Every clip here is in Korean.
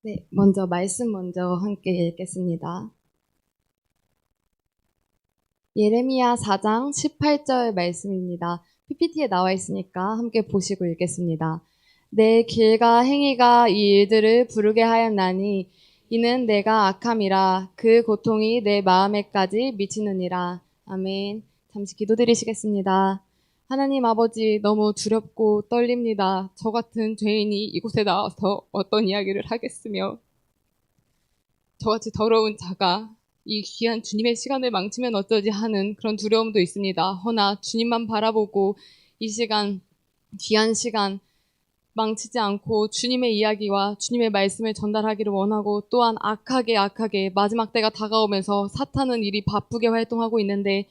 네, 먼저 말씀 먼저 함께 읽겠습니다. 예레미야 4장 18절 말씀입니다. PPT에 나와 있으니까 함께 보시고 읽겠습니다. 내 길과 행위가 이 일들을 부르게 하였나니 이는 내가 악함이라 그 고통이 내 마음에까지 미치느니라. 아멘. 잠시 기도드리시겠습니다. 하나님 아버지, 너무 두렵고 떨립니다. 저 같은 죄인이 이곳에 나와서 어떤 이야기를 하겠으며 저같이 더러운 자가 이 귀한 주님의 시간을 망치면 어쩌지 하는 그런 두려움도 있습니다. 허나 주님만 바라보고 이 시간, 귀한 시간 망치지 않고 주님의 이야기와 주님의 말씀을 전달하기를 원하고, 또한 악하게 마지막 때가 다가오면서 사탄은 일이 바쁘게 활동하고 있는데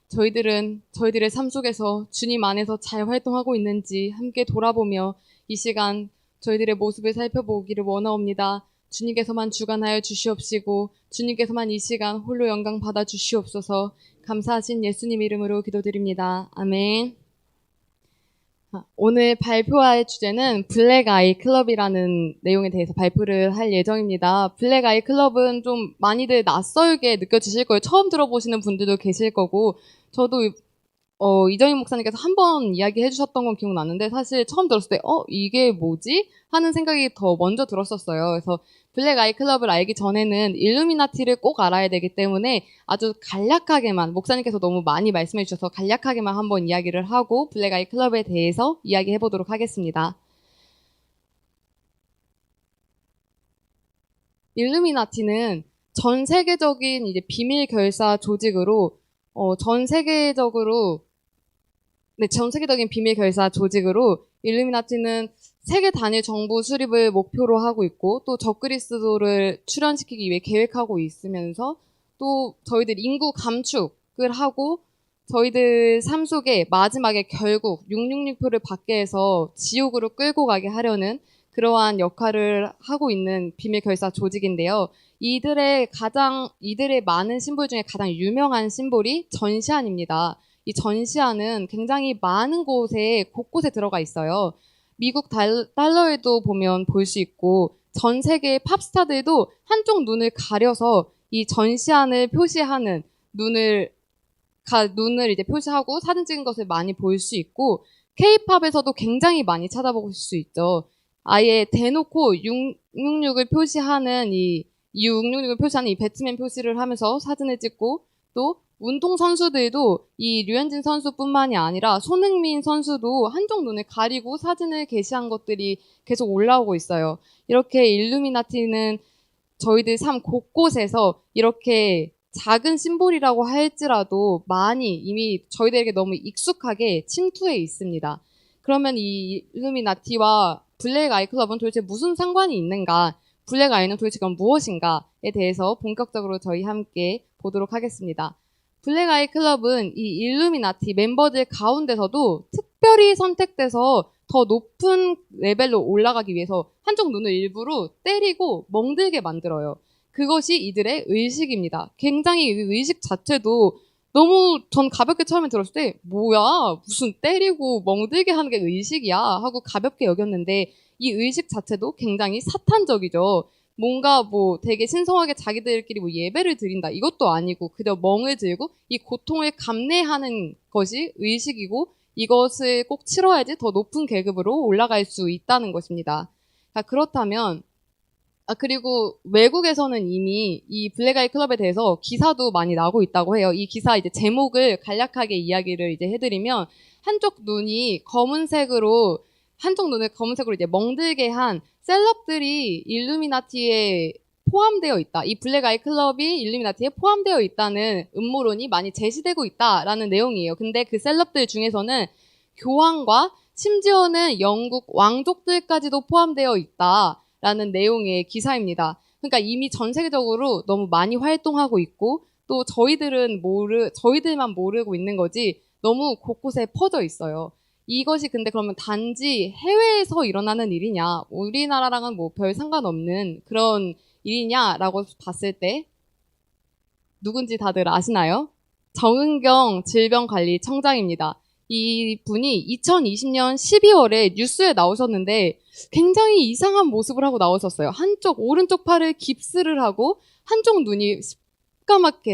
저희들의 삶 속에서 주님 안에서 잘 활동하고 있는지 함께 돌아보며 이 시간 저희들의 모습을 살펴보기를 원하옵니다. 주님께서만 주관하여 주시옵시고 주님께서만 이 시간 홀로 영광 받아 주시옵소서. 감사하신 예수님 이름으로 기도드립니다. 아멘. 오늘 발표할 주제는 블랙 아이 클럽이라는 내용에 대해서 발표를 할 예정입니다. 블랙 아이 클럽은 좀 많이들 낯설게 느껴지실 거예요. 처음 들어보시는 분들도 계실 거고, 저도 이정희 목사님께서 한 번 이야기해 주셨던 건 기억나는데, 사실 처음 들었을 때 이게 뭐지? 하는 생각이 더 먼저 들었었어요. 그래서 블랙 아이 클럽을 알기 전에는 일루미나티를 꼭 알아야 되기 때문에 아주 간략하게만, 목사님께서 너무 많이 말씀해 주셔서 간략하게만 한번 이야기를 하고 블랙 아이 클럽에 대해서 이야기해 보도록 하겠습니다. 일루미나티는 전 세계적인 이제 비밀 결사 조직으로 전 세계적으로 전 세계적인 비밀 결사 조직으로 일루미나티는 세계 단일 정부 수립을 목표로 하고 있고, 또 적그리스도를 출현시키기 위해 계획하고 있으면서, 또 저희들 인구 감축을 하고 저희들 삶 속에 마지막에 결국 666표를 받게 해서 지옥으로 끌고 가게 하려는 그러한 역할을 하고 있는 비밀 결사 조직인데요. 이들의 많은 심볼 중에 가장 유명한 심볼이 전시안입니다. 이 전시안은 굉장히 많은 곳곳에 들어가 있어요. 미국 달러에도 보면 볼 수 있고, 전 세계의 팝스타들도 한쪽 눈을 가려서 이 전시안을 표시하는 눈을 이제 표시하고 사진 찍은 것을 많이 볼 수 있고, K-팝에서도 굉장히 많이 찾아볼 수 있죠. 아예 대놓고 666을 표시하는 이 666을 표시하는 이 배트맨 표시를 하면서 사진을 찍고, 또 운동 선수들도 이 류현진 선수뿐만이 아니라 손흥민 선수도 한쪽 눈을 가리고 사진을 게시한 것들이 계속 올라오고 있어요. 이렇게 일루미나티는 저희들 삶 곳곳에서 이렇게 작은 심볼이라고 할지라도 많이 이미 저희들에게 너무 익숙하게 침투해 있습니다. 그러면 이 일루미나티와 블랙 아이 클럽은 도대체 무슨 상관이 있는가? 블랙 아이는 도대체 그럼 무엇인가에 대해서 본격적으로 저희 함께 보도록 하겠습니다. 블랙 아이 클럽은 이 일루미나티 멤버들 가운데서도 특별히 선택돼서 더 높은 레벨로 올라가기 위해서 한쪽 눈을 일부러 때리고 멍들게 만들어요. 그것이 이들의 의식입니다. 굉장히 이 의식 자체도 너무 전 가볍게 처음에 들었을 때 뭐야, 무슨 때리고 멍들게 하는 게 의식이야 하고 가볍게 여겼는데, 이 의식 자체도 굉장히 사탄적이죠. 뭔가 뭐 되게 신성하게 자기들끼리 뭐 예배를 드린다 이것도 아니고, 그저 멍을 들고 이 고통을 감내하는 것이 의식이고, 이것을 꼭 치러야지 더 높은 계급으로 올라갈 수 있다는 것입니다. 그렇다면, 그리고 외국에서는 이미 이 블랙아이 클럽에 대해서 기사도 많이 나오고 있다고 해요. 이 기사 이제 제목을 간략하게 이야기를 이제 해드리면, 한쪽 눈을 검은색으로 이제 멍들게 한 셀럽들이 일루미나티에 포함되어 있다. 이 블랙아이 클럽이 일루미나티에 포함되어 있다는 음모론이 많이 제시되고 있다라는 내용이에요. 근데 그 셀럽들 중에서는 교황과 심지어는 영국 왕족들까지도 포함되어 있다라는 내용의 기사입니다. 그러니까 이미 전 세계적으로 너무 많이 활동하고 있고, 또 저희들만 모르고 있는 거지 너무 곳곳에 퍼져 있어요. 이것이 근데 그러면 단지 해외에서 일어나는 일이냐, 우리나라랑은 뭐 별 상관없는 그런 일이냐라고 봤을 때 누군지 다들 아시나요? 정은경 질병관리청장입니다. 이 분이 2020년 12월에 뉴스에 나오셨는데 굉장히 이상한 모습을 하고 나오셨어요. 한쪽 오른쪽 팔을 깁스를 하고 한쪽 눈이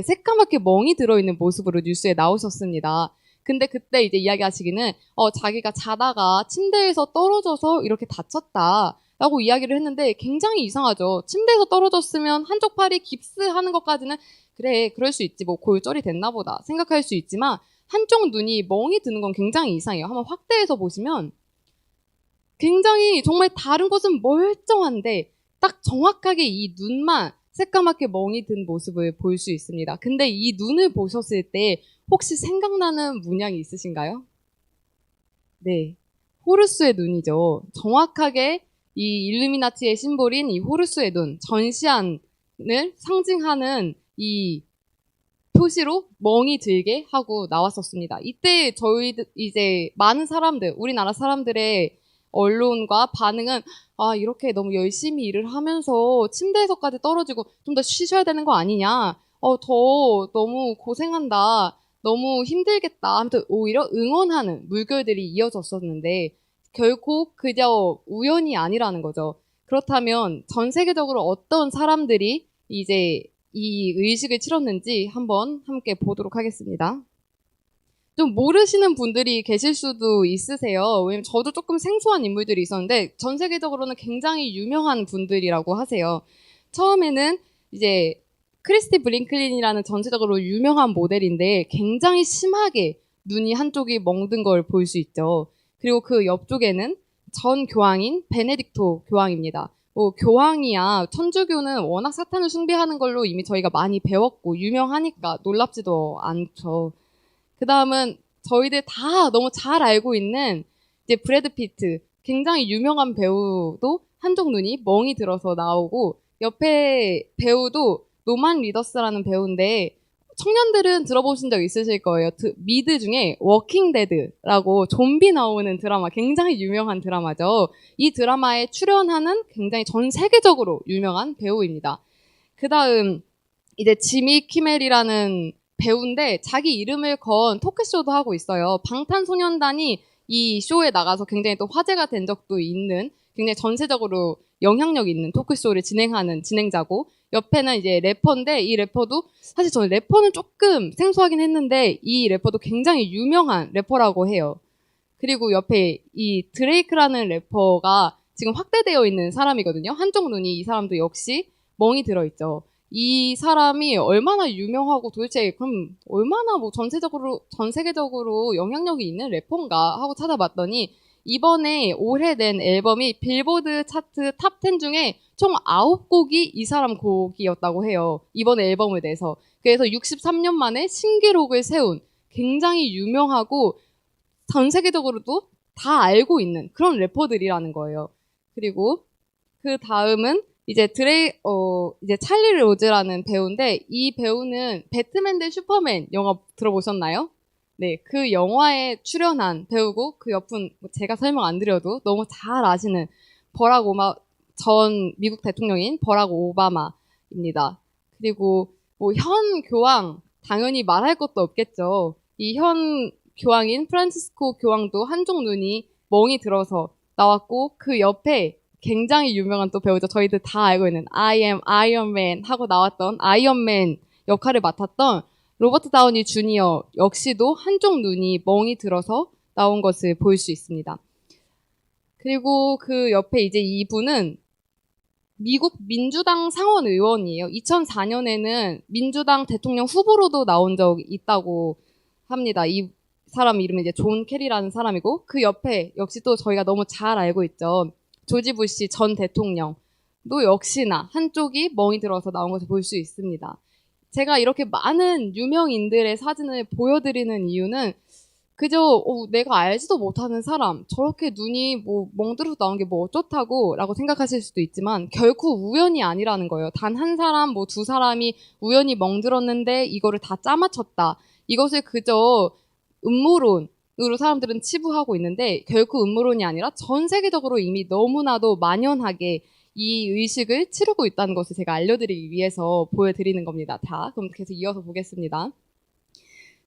새까맣게 멍이 들어있는 모습으로 뉴스에 나오셨습니다. 근데 그때 이제 이야기하시기는 자기가 자다가 침대에서 떨어져서 이렇게 다쳤다. 라고 이야기를 했는데 굉장히 이상하죠. 침대에서 떨어졌으면 한쪽 팔이 깁스하는 것까지는 그래, 그럴 수 있지. 뭐 골절이 됐나 보다 생각할 수 있지만 한쪽 눈이 멍이 드는 건 굉장히 이상해요. 한번 확대해서 보시면 굉장히 정말 다른 곳은 멀쩡한데 딱 정확하게 이 눈만 새까맣게 멍이 든 모습을 볼 수 있습니다. 근데 이 눈을 보셨을 때 혹시 생각나는 문양이 있으신가요? 네. 호루스의 눈이죠. 정확하게 이 일루미나티의 심볼인 이 호루스의 눈, 전시안을 상징하는 이 표시로 멍이 들게 하고 나왔었습니다. 이때 저희들 이제 많은 사람들, 우리나라 사람들의 언론과 반응은 이렇게 너무 열심히 일을 하면서 침대에서까지 떨어지고 좀 더 쉬셔야 되는 거 아니냐. 너무 고생한다. 너무 힘들겠다. 아무튼 오히려 응원하는 물결들이 이어졌었는데 결코 그저 우연이 아니라는 거죠. 그렇다면 전 세계적으로 어떤 사람들이 이제 이 의식을 치렀는지 한번 함께 보도록 하겠습니다. 좀 모르시는 분들이 계실 수도 있으세요. 왜냐면 저도 조금 생소한 인물들이 있었는데 전 세계적으로는 굉장히 유명한 분들이라고 하세요. 처음에는 이제 크리스티 브링클린이라는 전체적으로 유명한 모델인데 굉장히 심하게 눈이 한쪽이 멍든 걸 볼 수 있죠. 그리고 그 옆쪽에는 전 교황인 베네딕토 교황입니다. 교황이야 천주교는 워낙 사탄을 숭배하는 걸로 이미 저희가 많이 배웠고 유명하니까 놀랍지도 않죠. 그 다음은 저희들 다 너무 잘 알고 있는 이제 브래드 피트, 굉장히 유명한 배우도 한쪽 눈이 멍이 들어서 나오고 옆에 배우도 노만 리더스라는 배우인데 청년들은 들어보신 적 있으실 거예요. 미드 중에 워킹 데드라고 좀비 나오는 드라마, 굉장히 유명한 드라마죠. 이 드라마에 출연하는 굉장히 전 세계적으로 유명한 배우입니다. 그 다음 이제 지미 키멜이라는 배우인데 자기 이름을 건 토크쇼도 하고 있어요. 방탄소년단이 이 쇼에 나가서 굉장히 또 화제가 된 적도 있는 굉장히 전세적으로 영향력 있는 토크쇼를 진행하는 진행자고 옆에는 이제 래퍼인데 이 래퍼도 사실 저는 래퍼는 조금 생소하긴 했는데 이 래퍼도 굉장히 유명한 래퍼라고 해요. 그리고 옆에 이 드레이크라는 래퍼가 지금 확대되어 있는 사람이거든요. 한쪽 눈이 이 사람도 역시 멍이 들어있죠. 이 사람이 얼마나 유명하고 도대체 그럼 얼마나 뭐 전 세계적으로 영향력이 있는 래퍼인가 하고 찾아봤더니 이번에 올해 낸 앨범이 빌보드 차트 탑 10 중에 총 9곡이 이 사람 곡이었다고 해요. 이번에 앨범을 내서. 그래서 63년 만에 신기록을 세운 굉장히 유명하고 전 세계적으로도 다 알고 있는 그런 래퍼들이라는 거예요. 그리고 그 다음은 이제 이제 찰리 로즈라는 배우인데 이 배우는 배트맨 대 슈퍼맨 영화 들어보셨나요? 네, 그 영화에 출연한 배우고 그 옆은 제가 설명 안 드려도 너무 잘 아시는 전 미국 대통령인 버락 오바마입니다. 그리고 뭐 현 교황 당연히 말할 것도 없겠죠. 이 현 교황인 프란치스코 교황도 한쪽 눈이 멍이 들어서 나왔고 그 옆에 굉장히 유명한 또 배우죠. 저희들 다 알고 있는 I am Iron Man 하고 나왔던 아이언맨 역할을 맡았던 로버트 다우니 주니어 역시도 한쪽 눈이 멍이 들어서 나온 것을 볼 수 있습니다. 그리고 그 옆에 이제 이분은 미국 민주당 상원 의원이에요. 2004년에는 민주당 대통령 후보로도 나온 적이 있다고 합니다. 이 사람 이름은 이제 존 캐리라는 사람이고 그 옆에 역시 또 저희가 너무 잘 알고 있죠. 조지 부시 전 대통령도 역시나 한쪽이 멍이 들어서 나온 것을 볼 수 있습니다. 제가 이렇게 많은 유명인들의 사진을 보여드리는 이유는 그저 내가 알지도 못하는 사람 저렇게 눈이 뭐 멍들어서 나온 게 뭐 어쩌다고 라고 생각하실 수도 있지만 결코 우연이 아니라는 거예요. 단 한 사람 뭐 두 사람이 우연히 멍들었는데 이거를 다 짜맞췄다. 이것을 그저 음모론으로 사람들은 치부하고 있는데 결코 음모론이 아니라 전 세계적으로 이미 너무나도 만연하게 이 의식을 치르고 있다는 것을 제가 알려드리기 위해서 보여드리는 겁니다. 자, 그럼 계속 이어서 보겠습니다.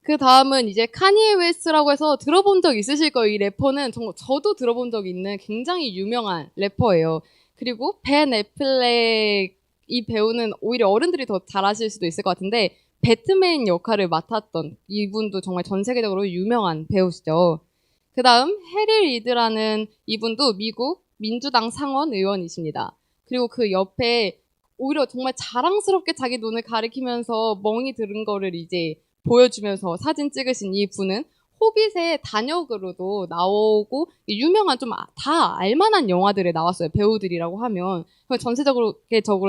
그 다음은 이제 카니에 웨스트라고 해서 들어본 적 있으실 거예요. 이 래퍼는 정말 저도 들어본 적 있는 굉장히 유명한 래퍼예요. 그리고 벤 애플렉 이 배우는 오히려 어른들이 더 잘 아실 수도 있을 것 같은데 배트맨 역할을 맡았던 이분도 정말 전 세계적으로 유명한 배우시죠. 그 다음 해리 리드라는 이분도 미국 민주당 상원 의원이십니다. 그리고 그 옆에 오히려 정말 자랑스럽게 자기 눈을 가리키면서 멍이 들은 거를 이제 보여주면서 사진 찍으신 이 분은 호빗의 단역으로도 나오고 유명한 좀 다 알만한 영화들에 나왔어요. 배우들이라고 하면 전세적으로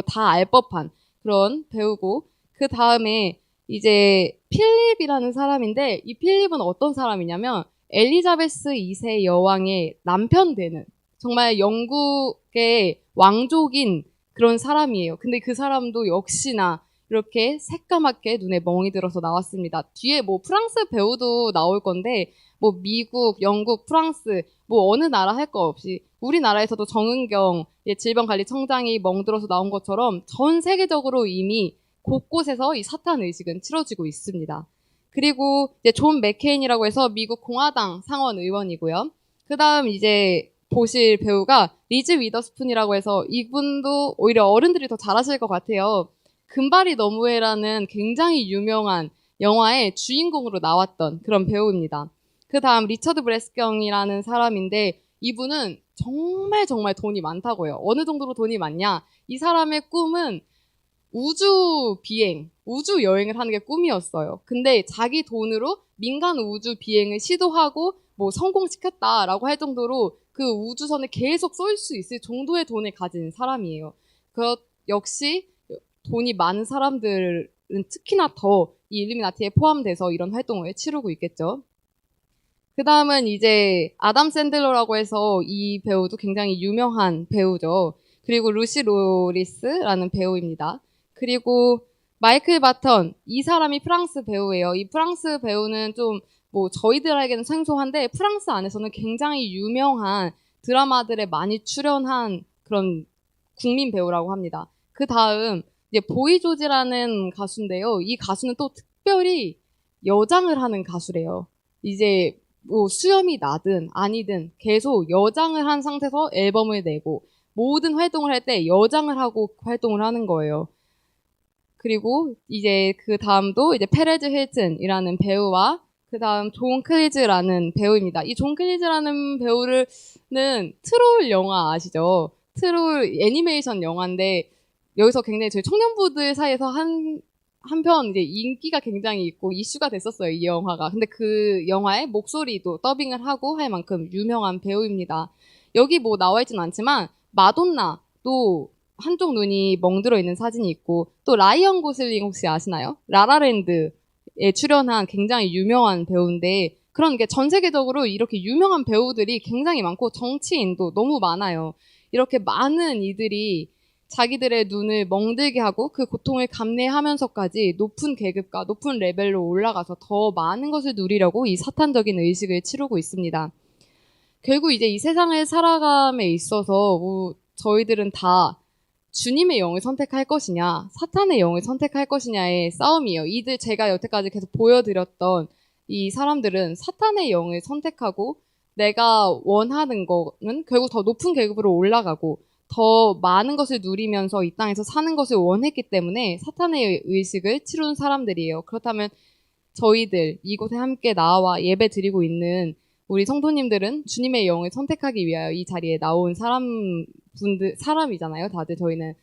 다 알 법한 그런 배우고 그 다음에 이제 필립이라는 사람인데 이 필립은 어떤 사람이냐면 엘리자베스 2세 여왕의 남편 되는 정말 영국의 왕족인 그런 사람이에요. 근데 그 사람도 역시나 이렇게 새까맣게 눈에 멍이 들어서 나왔습니다. 뒤에 뭐 프랑스 배우도 나올 건데 뭐 미국, 영국, 프랑스 뭐 어느 나라 할 거 없이 우리나라에서도 정은경 질병관리청장이 멍들어서 나온 것처럼 전 세계적으로 이미 곳곳에서 이 사탄 의식은 치러지고 있습니다. 그리고 이제 존 맥케인이라고 해서 미국 공화당 상원 의원이고요. 그다음 이제 보실 배우가 리즈 위더스푼이라고 해서 이분도 오히려 어른들이 더 잘 아실 것 같아요. 금발이 너무해라는 굉장히 유명한 영화의 주인공으로 나왔던 그런 배우입니다. 그 다음 리처드 브레스경이라는 사람인데 이분은 정말 정말 돈이 많다고요. 어느 정도로 돈이 많냐? 이 사람의 꿈은 우주 비행, 우주 여행을 하는 게 꿈이었어요. 근데 자기 돈으로 민간 우주 비행을 시도하고 뭐 성공시켰다라고 할 정도로 그 우주선을 계속 쏠 수 있을 정도의 돈을 가진 사람이에요. 그 역시 돈이 많은 사람들은 특히나 더 이 일루미나티에 포함돼서 이런 활동을 치르고 있겠죠. 그 다음은 이제 아담 샌들러라고 해서 이 배우도 굉장히 유명한 배우죠. 그리고 루시 로리스라는 배우입니다. 그리고 마이클 바턴, 이 사람이 프랑스 배우예요. 이 프랑스 배우는 좀 뭐 저희들에게는 생소한데 프랑스 안에서는 굉장히 유명한 드라마들에 많이 출연한 그런 국민 배우라고 합니다. 그 다음 이제 보이 조지라는 가수인데요. 이 가수는 또 특별히 여장을 하는 가수래요. 이제 뭐 수염이 나든 아니든 계속 여장을 한 상태에서 앨범을 내고 모든 활동을 할 때 여장을 하고 활동을 하는 거예요. 그리고 이제 그 다음도 이제 페레즈 힐튼이라는 배우와 그 다음 존 클리즈라는 배우입니다. 이 존 클리즈라는 배우는 트롤 영화 아시죠? 트롤 애니메이션 영화인데 여기서 굉장히 저희 청년부들 사이에서 한편 이제 인기가 굉장히 있고 이슈가 됐었어요, 이 영화가. 근데 그 영화의 목소리도 더빙을 하고 할 만큼 유명한 배우입니다. 여기 뭐 나와 있진 않지만 마돈나도 한쪽 눈이 멍들어 있는 사진이 있고 또 라이언 고슬링 혹시 아시나요? 라라랜드에 출연한 굉장히 유명한 배우인데 그런 게 전 세계적으로 이렇게 유명한 배우들이 굉장히 많고 정치인도 너무 많아요. 이렇게 많은 이들이 자기들의 눈을 멍들게 하고 그 고통을 감내하면서까지 높은 계급과 높은 레벨로 올라가서 더 많은 것을 누리려고 이 사탄적인 의식을 치르고 있습니다. 결국 이제 이 세상을 살아감에 있어서 뭐 저희들은 다 주님의 영을 선택할 것이냐, 사탄의 영을 선택할 것이냐의 싸움이에요. 이들 제가 여태까지 계속 보여드렸던 이 사람들은 사탄의 영을 선택하고 내가 원하는 거는 결국 더 높은 계급으로 올라가고 더 많은 것을 누리면서 이 땅에서 사는 것을 원했기 때문에 사탄의 의식을 치르는 사람들이에요. 그렇다면 저희들 이곳에 함께 나와 예배 드리고 있는 우리 성도님들은 주님의 영을 선택하기 위하여 이 자리에 나온 사람이잖아요. 다들 저희는.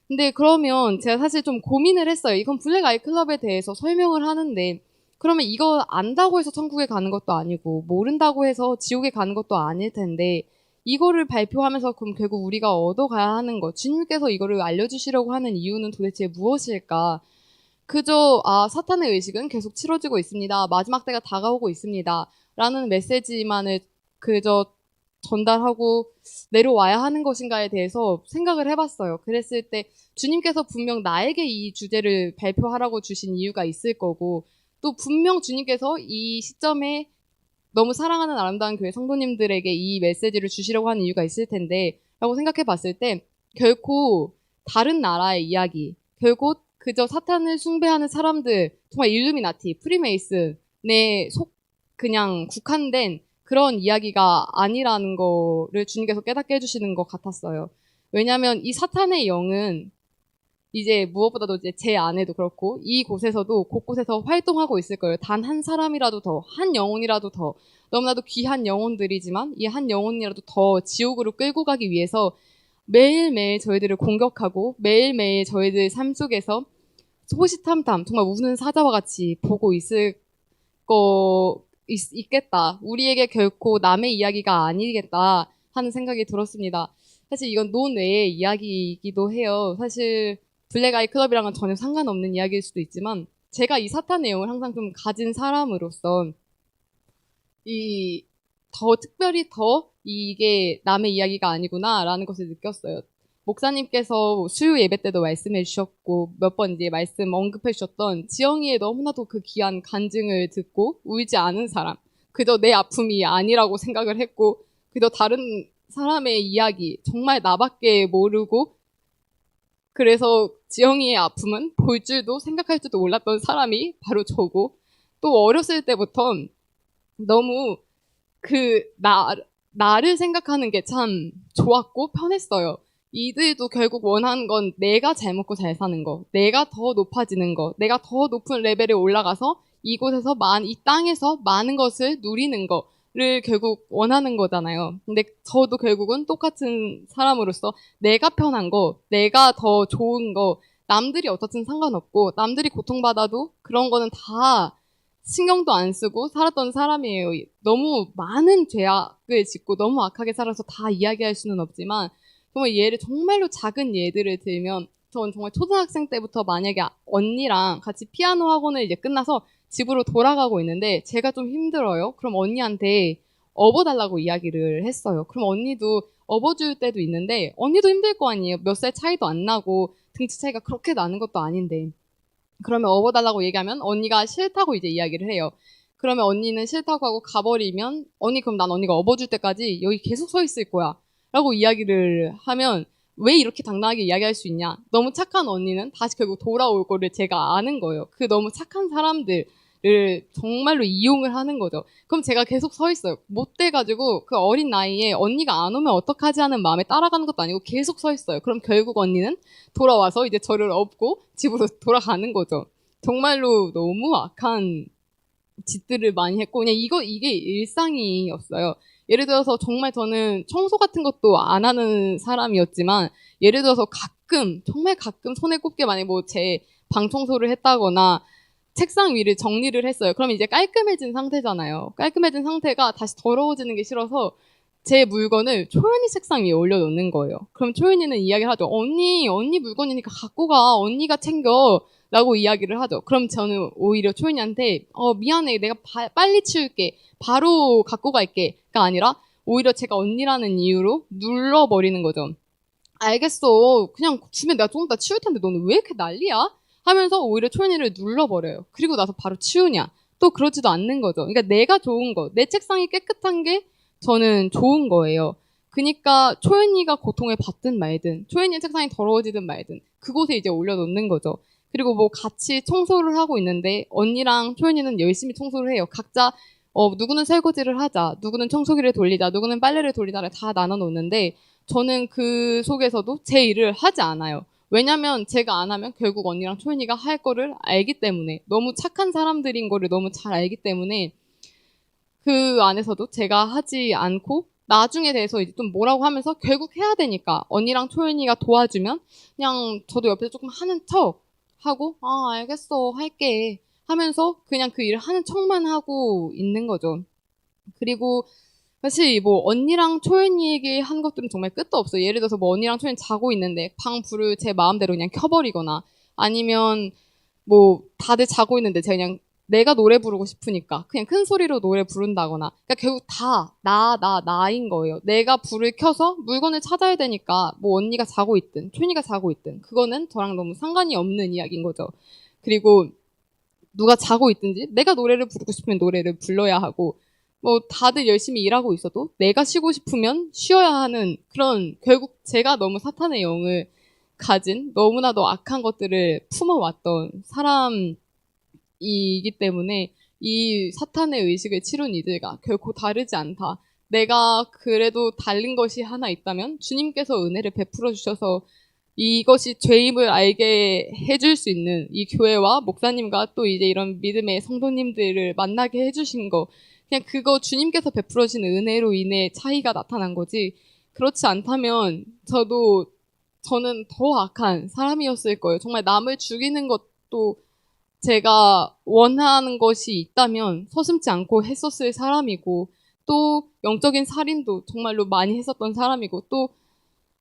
근데 그러면 제가 사실 좀 고민을 했어요. 이건 블랙 아이 클럽에 대해서 설명을 하는데 그러면 이거 안다고 해서 천국에 가는 것도 아니고 모른다고 해서 지옥에 가는 것도 아닐 텐데 이거를 발표하면서 그럼 결국 우리가 얻어가야 하는 것, 주님께서 이거를 알려주시려고 하는 이유는 도대체 무엇일까? 그저 사탄의 의식은 계속 치러지고 있습니다. 마지막 때가 다가오고 있습니다. 라는 메시지만을 그저 전달하고 내려와야 하는 것인가에 대해서 생각을 해봤어요. 그랬을 때 주님께서 분명 나에게 이 주제를 발표하라고 주신 이유가 있을 거고 또 분명 주님께서 이 시점에 너무 사랑하는 아름다운 교회 성도님들에게 이 메시지를 주시려고 하는 이유가 있을 텐데 라고 생각해 봤을 때 결코 다른 나라의 이야기, 결국 그저 사탄을 숭배하는 사람들, 정말 일루미나티, 프리메이슨의 그냥 국한된 그런 이야기가 아니라는 거를 주님께서 깨닫게 해주시는 것 같았어요. 왜냐하면 이 사탄의 영은 이제 무엇보다도 이제 제 안에도 그렇고 이곳에서도 곳곳에서 활동하고 있을 거예요. 단 한 사람이라도 더, 한 영혼이라도 더, 너무나도 귀한 영혼들이지만 이 한 영혼이라도 더 지옥으로 끌고 가기 위해서 매일매일 저희들을 공격하고 매일매일 저희들 삶 속에서 호시탐탐 정말 우는 사자와 같이 보고 있겠다. 우리에게 결코 남의 이야기가 아니겠다 하는 생각이 들었습니다. 사실 이건 논외의 이야기이기도 해요. 사실 블랙 아이 클럽이랑은 전혀 상관없는 이야기일 수도 있지만 제가 이 사탄 내용을 항상 좀 가진 사람으로서 특별히 더 이게 남의 이야기가 아니구나라는 것을 느꼈어요. 목사님께서 수요 예배 때도 말씀해 주셨고 몇 번 이제 말씀 언급해 주셨던 지영이의 너무나도 그 귀한 간증을 듣고 울지 않은 사람, 그저 내 아픔이 아니라고 생각을 했고 그저 다른 사람의 이야기, 정말 나밖에 모르고 그래서 지영이의 아픔은 볼 줄도 생각할 줄도 몰랐던 사람이 바로 저고, 또 어렸을 때부터 너무 나를 생각하는 게 참 좋았고 편했어요. 이들도 결국 원하는 건 내가 잘 먹고 잘 사는 거, 내가 더 높아지는 거, 내가 더 높은 레벨에 올라가서 이곳에서 이 땅에서 많은 것을 누리는 거를 결국 원하는 거잖아요. 근데 저도 결국은 똑같은 사람으로서 내가 편한 거, 내가 더 좋은 거, 남들이 어떻든 상관없고 남들이 고통받아도 그런 거는 다 신경도 안 쓰고 살았던 사람이에요. 너무 많은 죄악을 짓고 너무 악하게 살아서 다 이야기할 수는 없지만 정말로 작은 예들을 들면 전 정말 초등학생 때부터 만약에 언니랑 같이 피아노 학원을 이제 끝나서 집으로 돌아가고 있는데 제가 좀 힘들어요. 그럼 언니한테 업어달라고 이야기를 했어요. 그럼 언니도 업어줄 때도 있는데 언니도 힘들 거 아니에요. 몇 살 차이도 안 나고 등치 차이가 그렇게 나는 것도 아닌데. 그러면 업어달라고 얘기하면 언니가 싫다고 이제 이야기를 해요. 그러면 언니는 싫다고 하고 가버리면 그럼 난 언니가 업어줄 때까지 여기 계속 서 있을 거야 라고 이야기를 하면 왜 이렇게 당당하게 이야기할 수 있냐. 너무 착한 언니는 다시 결국 돌아올 거를 제가 아는 거예요. 그 너무 착한 사람들을 정말로 이용을 하는 거죠. 그럼 제가 계속 서 있어요. 못 돼가지고 그 어린 나이에 언니가 안 오면 어떡하지 하는 마음에 따라가는 것도 아니고 계속 서 있어요. 그럼 결국 언니는 돌아와서 이제 저를 업고 집으로 돌아가는 거죠. 정말로 너무 악한 짓들을 많이 했고 그냥 이게 일상이었어요. 예를 들어서 정말 저는 청소 같은 것도 안 하는 사람이었지만 예를 들어서 정말 가끔 손에 꼽게 만약에 제 방 청소를 했다거나 책상 위를 정리를 했어요. 그럼 이제 깔끔해진 상태잖아요. 깔끔해진 상태가 다시 더러워지는 게 싫어서 제 물건을 초연이 책상 위에 올려놓는 거예요. 그럼 초연이는 이야기를 하죠. 언니 물건이니까 갖고 가. 언니가 챙겨. 라고 이야기를 하죠. 그럼 저는 오히려 초연이한테 미안해. 내가 빨리 치울게. 바로 갖고 갈게.가 아니라 오히려 제가 언니라는 이유로 눌러버리는 거죠. 알겠어. 그냥 주면 내가 조금 이따 치울 텐데 너는 왜 이렇게 난리야? 하면서 오히려 초연이를 눌러버려요. 그리고 나서 바로 치우냐? 또 그러지도 않는 거죠. 그러니까 내가 좋은 거, 내 책상이 깨끗한 게 저는 좋은 거예요. 그러니까 초연이가 고통을 받든 말든, 초연이의 책상이 더러워지든 말든 그곳에 이제 올려놓는 거죠. 그리고 같이 청소를 하고 있는데 언니랑 초연이는 열심히 청소를 해요. 각자 누구는 설거지를 하자, 누구는 청소기를 돌리자, 누구는 빨래를 돌리자를 다 나눠 놓는데 저는 그 속에서도 제 일을 하지 않아요. 왜냐면 제가 안 하면 결국 언니랑 초연이가 할 거를 알기 때문에, 너무 착한 사람들인 거를 너무 잘 알기 때문에 그 안에서도 제가 하지 않고 나중에 대해서 이제 좀 뭐라고 하면서 결국 해야 되니까 언니랑 초연이가 도와주면 그냥 저도 옆에서 조금 하는 척 하고 알겠어 할게 하면서 그냥 그 일을 하는 척만 하고 있는 거죠. 그리고 사실 언니랑 초연이에게 한 것들은 정말 끝도 없어요. 예를 들어서 언니랑 초연이 자고 있는데 방 불을 제 마음대로 그냥 켜버리거나 아니면 다들 자고 있는데 제가 그냥 내가 노래 부르고 싶으니까 그냥 큰 소리로 노래 부른다거나, 그러니까 결국 다 나인 거예요. 내가 불을 켜서 물건을 찾아야 되니까 언니가 자고 있든 초연이가 자고 있든 그거는 저랑 너무 상관이 없는 이야기인 거죠. 그리고 누가 자고 있든지 내가 노래를 부르고 싶으면 노래를 불러야 하고 다들 열심히 일하고 있어도 내가 쉬고 싶으면 쉬어야 하는 그런, 결국 제가 너무 사탄의 영을 가진 너무나도 악한 것들을 품어왔던 사람이기 때문에 이 사탄의 의식을 치룬 이들과 결코 다르지 않다. 내가 그래도 다른 것이 하나 있다면 주님께서 은혜를 베풀어 주셔서 이것이 죄임을 알게 해줄 수 있는 이 교회와 목사님과 또 이제 이런 믿음의 성도님들을 만나게 해주신 거, 그냥 그거 주님께서 베풀어진 은혜로 인해 차이가 나타난 거지. 그렇지 않다면 저는 더 악한 사람이었을 거예요. 정말 남을 죽이는 것도 제가 원하는 것이 있다면 서슴지 않고 했었을 사람이고, 또 영적인 살인도 정말로 많이 했었던 사람이고, 또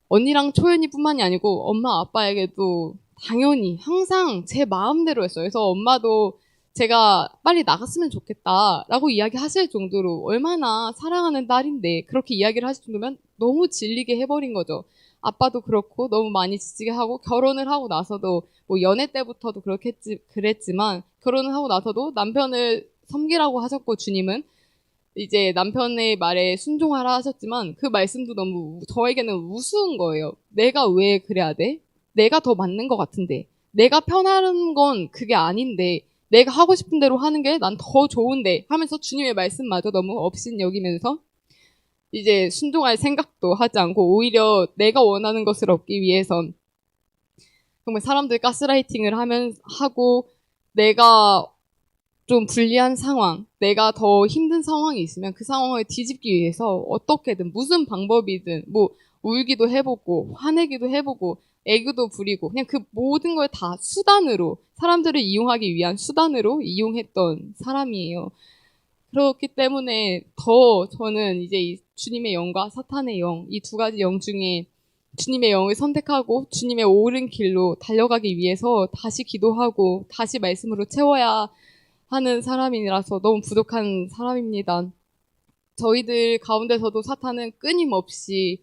언니랑 초연이뿐만이 아니고 엄마 아빠에게도 당연히 항상 제 마음대로 했어요. 그래서 엄마도 제가 빨리 나갔으면 좋겠다라고 이야기하실 정도로, 얼마나 사랑하는 딸인데 그렇게 이야기를 하실 정도면 너무 질리게 해버린 거죠. 아빠도 그렇고 너무 많이 지치게 하고, 결혼을 하고 나서도 뭐 연애 때부터도 그랬지만 결혼을 하고 나서도 남편을 섬기라고 하셨고, 주님은 이제 남편의 말에 순종하라 하셨지만 그 말씀도 너무 저에게는 우스운 거예요. 내가 왜 그래야 돼? 내가 더 맞는 것 같은데, 내가 편한 건 그게 아닌데, 내가 하고 싶은 대로 하는 게 난 더 좋은데 하면서 주님의 말씀마저 너무 업신여기면서 이제 순종할 생각도 하지 않고, 오히려 내가 원하는 것을 얻기 위해선 정말 사람들 가스라이팅을 하고, 내가 좀 불리한 상황, 내가 더 힘든 상황이 있으면 그 상황을 뒤집기 위해서 어떻게든 무슨 방법이든 뭐 울기도 해보고 화내기도 해보고 애교도 부리고, 그냥 그 모든 걸 다 수단으로, 사람들을 이용하기 위한 수단으로 이용했던 사람이에요. 그렇기 때문에 더 저는 이제 이 주님의 영과 사탄의 영, 이 두 가지 영 중에 주님의 영을 선택하고 주님의 옳은 길로 달려가기 위해서 다시 기도하고 다시 말씀으로 채워야 하는 사람이라서 너무 부족한 사람입니다. 저희들 가운데서도 사탄은 끊임없이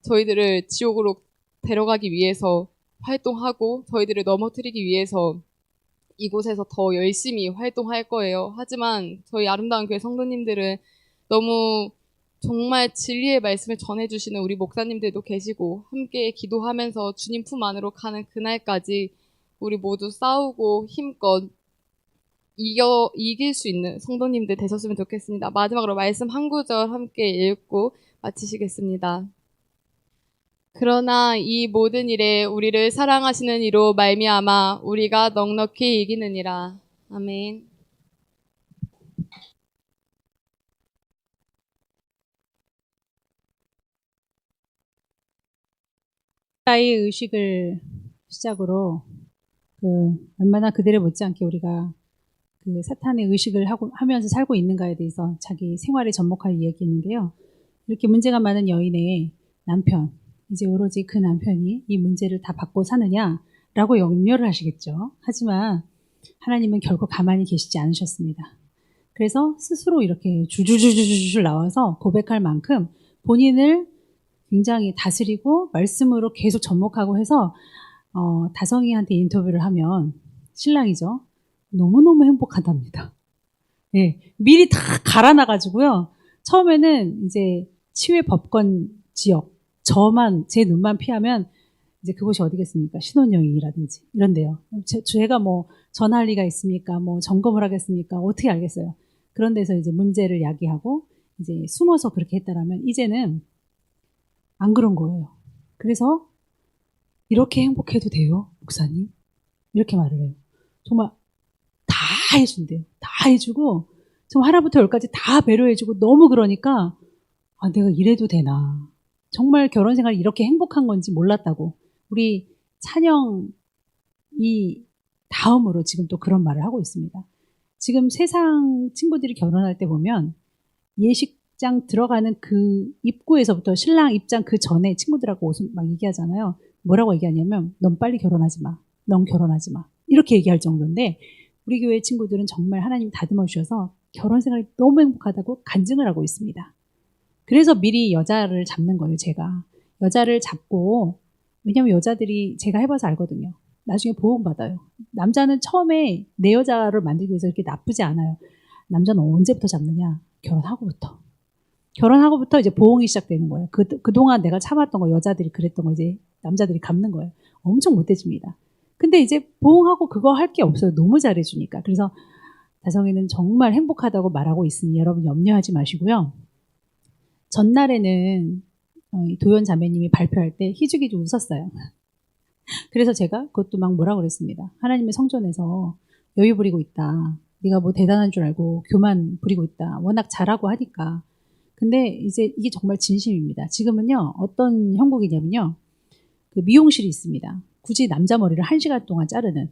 저희들을 지옥으로 데려가기 위해서 활동하고 저희들을 넘어뜨리기 위해서 이곳에서 더 열심히 활동할 거예요. 하지만 저희 아름다운 교회 성도님들은 너무 정말 진리의 말씀을 전해주시는 우리 목사님들도 계시고, 함께 기도하면서 주님 품 안으로 가는 그날까지 우리 모두 싸우고 힘껏 이길 수 있는 성도님들 되셨으면 좋겠습니다. 마지막으로 말씀 한 구절 함께 읽고 마치시겠습니다. 그러나 이 모든 일에 우리를 사랑하시는 이로 말미암아 우리가 넉넉히 이기느니라. 아멘. 나의 의식을 시작으로 얼마나 그들을 못지않게 우리가 그 사탄의 의식을 하면서 살고 있는가에 대해서 자기 생활에 접목할 이야기인데요. 이렇게 문제가 많은 여인의 남편, 이제 오로지 그 남편이 이 문제를 다 받고 사느냐라고 염려를 하시겠죠. 하지만 하나님은 결코 가만히 계시지 않으셨습니다. 그래서 스스로 이렇게 줄줄줄줄줄 나와서 고백할 만큼 본인을 굉장히 다스리고 말씀으로 계속 접목하고 해서 다성이한테 인터뷰를 하면 신랑이죠. 너무너무 행복하답니다. 네, 미리 다 갈아놔가지고요. 처음에는 이제 치외 법권 지역, 제 눈만 피하면 이제 그곳이 어디겠습니까? 신혼여행이라든지 이런데요. 제가 뭐 전화할 리가 있습니까? 뭐 점검을 하겠습니까? 어떻게 알겠어요? 그런 데서 이제 문제를 야기하고 이제 숨어서 그렇게 했다라면 이제는 안 그런 거예요. 그래서 이렇게 행복해도 돼요, 목사님? 이렇게 말을 해요. 정말 다 해준대요. 다 해주고 정말 하나부터 열까지 다 배려해주고, 너무 그러니까 내가 이래도 되나. 정말 결혼 생활이 이렇게 행복한 건지 몰랐다고. 우리 찬영이 다음으로 지금 또 그런 말을 하고 있습니다. 지금 세상 친구들이 결혼할 때 보면 예식장 들어가는 그 입구에서부터 신랑 입장 그 전에 친구들하고 막 얘기하잖아요. 뭐라고 얘기하냐면 넌 빨리 결혼하지 마. 넌 결혼하지 마. 이렇게 얘기할 정도인데, 우리 교회 친구들은 정말 하나님 다듬어 주셔서 결혼 생활이 너무 행복하다고 간증을 하고 있습니다. 그래서 미리 여자를 잡는 거예요, 제가. 여자를 잡고, 왜냐면 여자들이 제가 해봐서 알거든요. 나중에 보험받아요. 남자는 처음에 내 여자를 만들기 위해서 이렇게 나쁘지 않아요. 남자는 언제부터 잡느냐? 결혼하고부터 이제 보험이 시작되는 거예요. 그동안 내가 참았던 거, 여자들이 그랬던 거 이제 남자들이 갚는 거예요. 엄청 못해집니다. 근데 이제 보험하고 그거 할 게 없어요. 너무 잘해주니까. 그래서 다성이는 정말 행복하다고 말하고 있으니 여러분 염려하지 마시고요. 전날에는 이 도연 자매님이 발표할 때 희죽희죽 웃었어요. 그래서 제가 그것도 막 뭐라 그랬습니다. 하나님의 성전에서 여유 부리고 있다. 네가 뭐 대단한 줄 알고 교만 부리고 있다. 워낙 잘하고 하니까. 근데 이제 이게 정말 진심입니다. 지금은요, 어떤 형국이냐면요, 그 미용실이 있습니다. 굳이 남자 머리를 1시간 동안 자르는.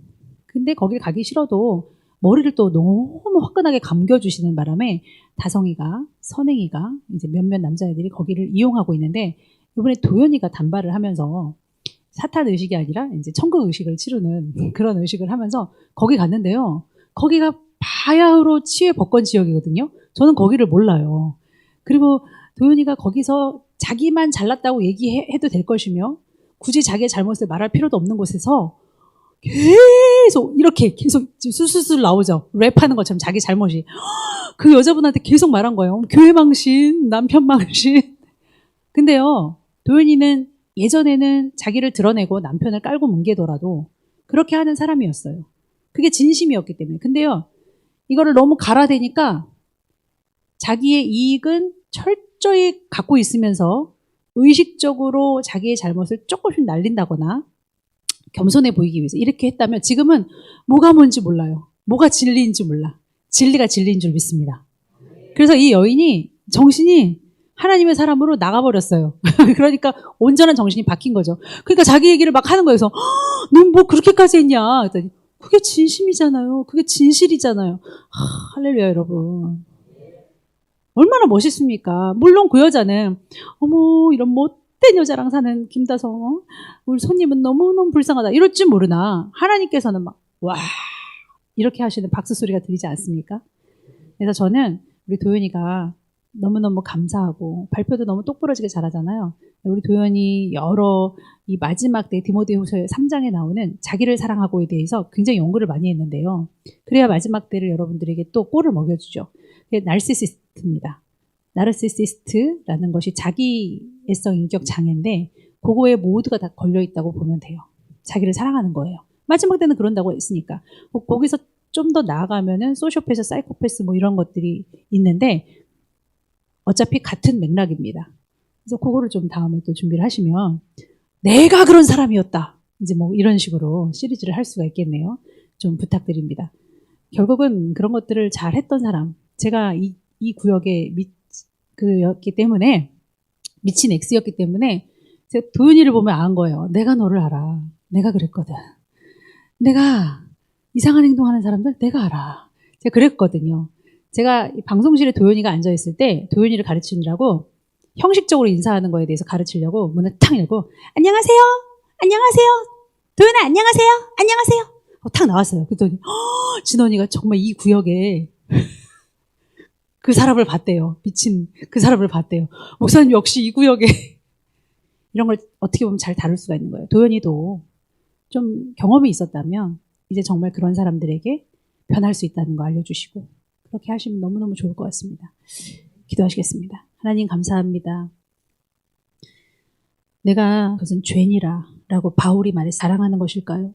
근데 거길 가기 싫어도 머리를 또 너무 화끈하게 감겨주시는 바람에 다성이가, 선행이가, 이제 몇몇 남자애들이 거기를 이용하고 있는데, 이번에 도연이가 단발을 하면서 사탄 의식이 아니라 이제 천국 의식을 치르는 그런 의식을 하면서 거기 갔는데요. 거기가 바야흐로 치외 법권 지역이거든요. 저는 거기를 몰라요. 그리고 도연이가 거기서 자기만 잘났다고 얘기해도 될 것이며 굳이 자기의 잘못을 말할 필요도 없는 곳에서 계속 이렇게 계속 술술술 나오죠. 랩하는 것처럼 자기 잘못이. 그 여자분한테 계속 말한 거예요. 교회 망신, 남편 망신. 근데요, 도연이는 예전에는 자기를 드러내고 남편을 깔고 뭉개더라도 그렇게 하는 사람이었어요. 그게 진심이었기 때문에. 근데요, 이거를 너무 갈아대니까 자기의 이익은 철저히 갖고 있으면서 의식적으로 자기의 잘못을 조금씩 날린다거나 겸손해 보이기 위해서 이렇게 했다면 지금은 뭐가 뭔지 몰라요. 뭐가 진리인지 몰라. 진리가 진리인 줄 믿습니다. 그래서 이 여인이 정신이 하나님의 사람으로 나가버렸어요. 그러니까 온전한 정신이 바뀐 거죠. 그러니까 자기 얘기를 막 하는 거예요. 그래서 넌 뭐 그렇게까지 했냐? 그랬더니 그게 진심이잖아요. 그게 진실이잖아요. 할렐루야 여러분. 얼마나 멋있습니까? 물론 그 여자는 어머 이런 못된 여자랑 사는 김다성 우리 손님은 너무너무 불쌍하다 이럴 줄 모르나 하나님께서는 막 와 이렇게 하시는 박수 소리가 들리지 않습니까? 그래서 저는 우리 도연이가 너무너무 감사하고 발표도 너무 똑부러지게 잘하잖아요. 우리 도연이 여러 이 마지막 때 디모데후서 3장에 나오는 자기를 사랑하고에 대해서 굉장히 연구를 많이 했는데요. 그래야 마지막 때를 여러분들에게 또 꼴을 먹여주죠. 그게 나르시시스트입니다. 나르시시스트라는 것이 자기애성 인격 장애인데 그거에 모두가 다 걸려있다고 보면 돼요. 자기를 사랑하는 거예요. 마지막 때는 그런다고 했으니까. 거기서 좀 더 나아가면은 소시오패스, 사이코패스 뭐 이런 것들이 있는데 어차피 같은 맥락입니다. 그래서 그거를 좀 다음에 또 준비를 하시면 내가 그런 사람이었다. 이제 뭐 이런 식으로 시리즈를 할 수가 있겠네요. 좀 부탁드립니다. 결국은 그런 것들을 잘 했던 사람. 제가 이 구역에 였기 때문에 미친 X였기 때문에 제가 도윤이를 보면 안 거예요. 내가 너를 알아. 내가 그랬거든. 내가 이상한 행동하는 사람들 내가 알아. 제가 그랬거든요. 제가 방송실에 도연이가 앉아있을 때 도연이를 가르치느라고 형식적으로 인사하는 거에 대해서 가르치려고 문을 탁 열고 안녕하세요. 안녕하세요. 도연아 안녕하세요. 안녕하세요. 탁 나왔어요. 그랬더니 진원이가 정말 이 구역에 그 사람을 봤대요. 미친 그 사람을 봤대요. 목사님 역시 이 구역에 이런 걸 어떻게 보면 잘 다룰 수가 있는 거예요. 도연이도 좀 경험이 있었다면 이제 정말 그런 사람들에게 변할 수 있다는 거 알려주시고 그렇게 하시면 너무너무 좋을 것 같습니다. 기도하시겠습니다. 하나님 감사합니다. 내가 그것은 죄니라 라고 바울이 말해 자랑하는 것일까요?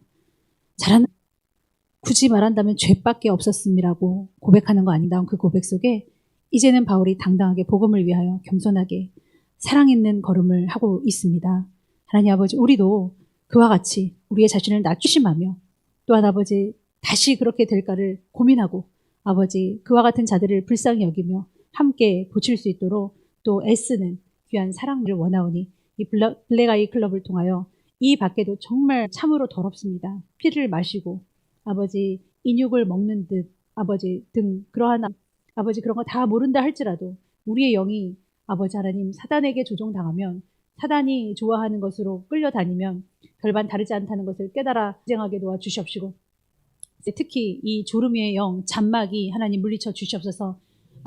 굳이 말한다면 죄밖에 없었음이라고 고백하는 거 아닌가? 그 고백 속에 이제는 바울이 당당하게 복음을 위하여 겸손하게 사랑 있는 걸음을 하고 있습니다. 하나님 아버지 우리도 그와 같이 우리의 자신을 낮추심하며 또한 아버지 다시 그렇게 될까를 고민하고 아버지 그와 같은 자들을 불쌍히 여기며 함께 고칠 수 있도록 또 애쓰는 귀한 사랑을 원하오니 이 블랙아이 클럽을 통하여 이 밖에도 정말 참으로 더럽습니다. 피를 마시고 아버지 인육을 먹는 듯 아버지 등 그러한 아버지 그런 거 다 모른다 할지라도 우리의 영이 아버지 하나님 사단에게 조종당하면 사단이 좋아하는 것으로 끌려다니면 별반 다르지 않다는 것을 깨달아 인정하게 도와주시옵시고 특히 이 졸음의 영 잔막이 하나님 물리쳐 주시옵소서.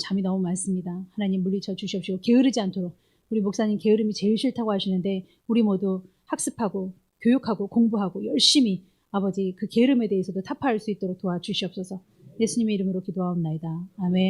잠이 너무 많습니다. 하나님 물리쳐 주시옵시고 게으르지 않도록 우리 목사님 게으름이 제일 싫다고 하시는데 우리 모두 학습하고 교육하고 공부하고 열심히 아버지 그 게으름에 대해서도 타파할 수 있도록 도와주시옵소서. 예수님의 이름으로 기도하옵나이다. 아멘.